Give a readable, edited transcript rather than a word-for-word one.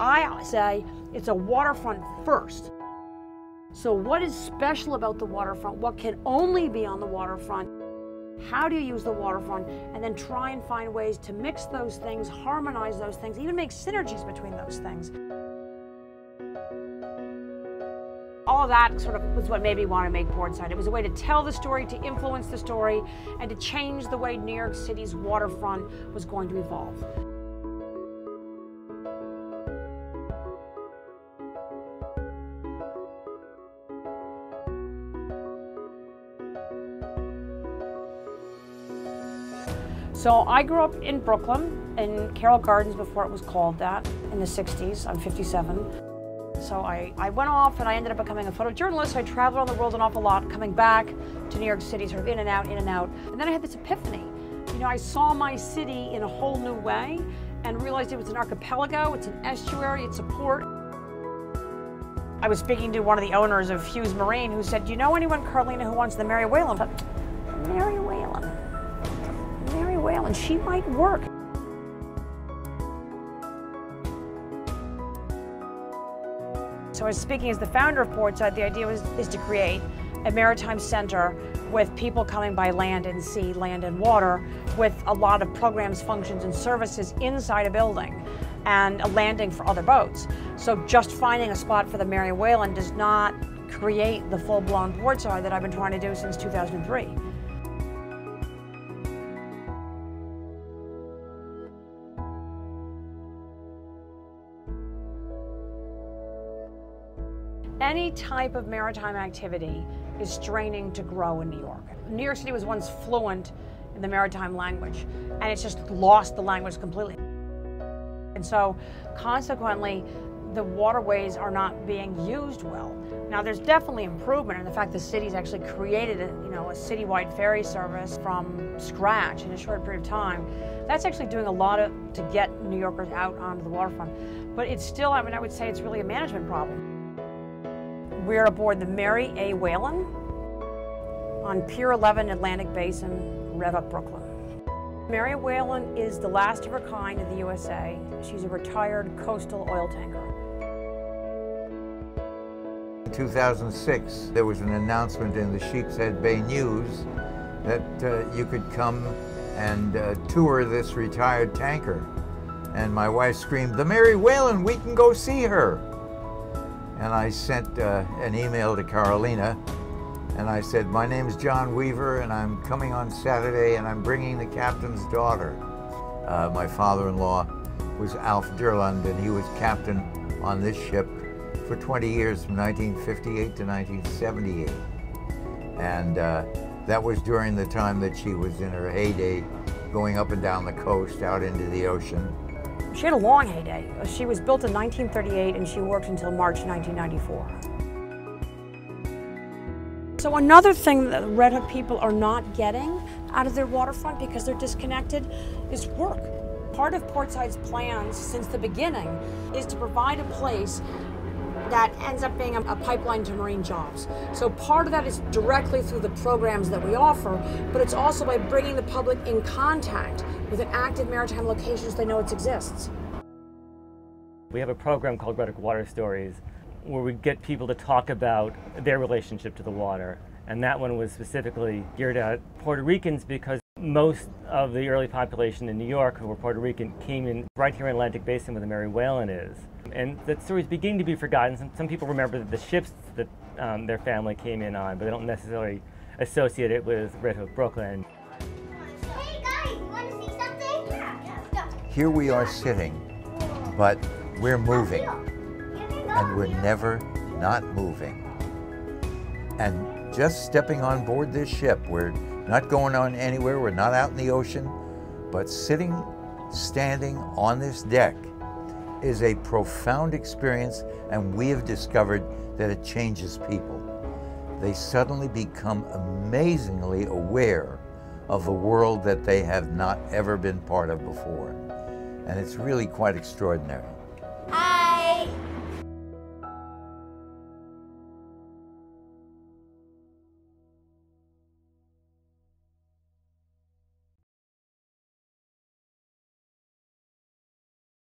I say it's a waterfront first. So what is special about the waterfront? What can only be on the waterfront? How do you use the waterfront? And then try and find ways to mix those things, harmonize those things, even make synergies between those things. All of that sort of was what made me want to make PortSide. It was a way to tell the story, to influence the story, and to change the way New York City's waterfront was going to evolve. So I grew up in Brooklyn, in Carroll Gardens before it was called that, in the 60s. I'm 57. So I went off and I ended up becoming a photojournalist. I traveled around the world an awful lot, coming back to New York City, sort of in and out, in and out. And then I had this epiphany. You know, I saw my city in a whole new way and realized it was an archipelago, it's an estuary, it's a port. I was speaking to one of the owners of Hughes Marine who said, do you know anyone, Carolina, who wants the Mary Whalen? Mary Whalen. Mary Whalen, she might work. So I was speaking as the founder of PortSide. The idea is to create a maritime center with people coming by land and sea, land and water, with a lot of programs, functions, and services inside a building and a landing for other boats. So just finding a spot for the Mary Whalen does not create the full-blown PortSide that I've been trying to do since 2003. Any type of maritime activity is straining to grow in New York. New York City was once fluent in the maritime language, and it's just lost the language completely. And so, consequently, the waterways are not being used well. Now, there's definitely improvement in the fact the city's actually created a citywide ferry service from scratch in a short period of time. That's actually doing a lot to get New Yorkers out onto the waterfront. But it's still, I mean, I would say it's really a management problem. We're aboard the Mary A. Whalen on Pier 11, Atlantic Basin, Rev Up, Brooklyn. Mary Whalen is the last of her kind in the USA. She's a retired coastal oil tanker. In 2006, there was an announcement in the Sheepshead Bay News that you could come and tour this retired tanker. And my wife screamed, "The Mary Whalen, we can go see her." And I sent an email to Carolina, and I said, my name is John Weaver, and I'm coming on Saturday, and I'm bringing the captain's daughter. My father-in-law was Alf Durland, and he was captain on this ship for 20 years, from 1958 to 1978. And that was during the time that she was in her heyday, going up and down the coast, out into the ocean. She had a long heyday. She was built in 1938 and she worked until March 1994. So another thing that Red Hook people are not getting out of their waterfront because they're disconnected is work. Part of PortSide's plans since the beginning is to provide a place that ends up being a pipeline to marine jobs. So part of that is directly through the programs that we offer, but it's also by bringing the public in contact with an active maritime location so they know it exists. We have a program called Red Hook Water Stories where we get people to talk about their relationship to the water. And that one was specifically geared at Puerto Ricans because most of the early population in New York who were Puerto Rican came in right here in Atlantic Basin where the Mary Whalen is. And that story is beginning to be forgotten. Some people remember the ships that their family came in on, but they don't necessarily associate it with Red Hook, Brooklyn. Hey guys, you want to see something? Yeah, let's go. Here we are sitting, but we're moving, and we're never not moving. And just stepping on board this ship, we're not going on anywhere, we're not out in the ocean, but standing on this deck is a profound experience, and we have discovered that it changes people. They suddenly become amazingly aware of a world that they have not ever been part of before. And it's really quite extraordinary.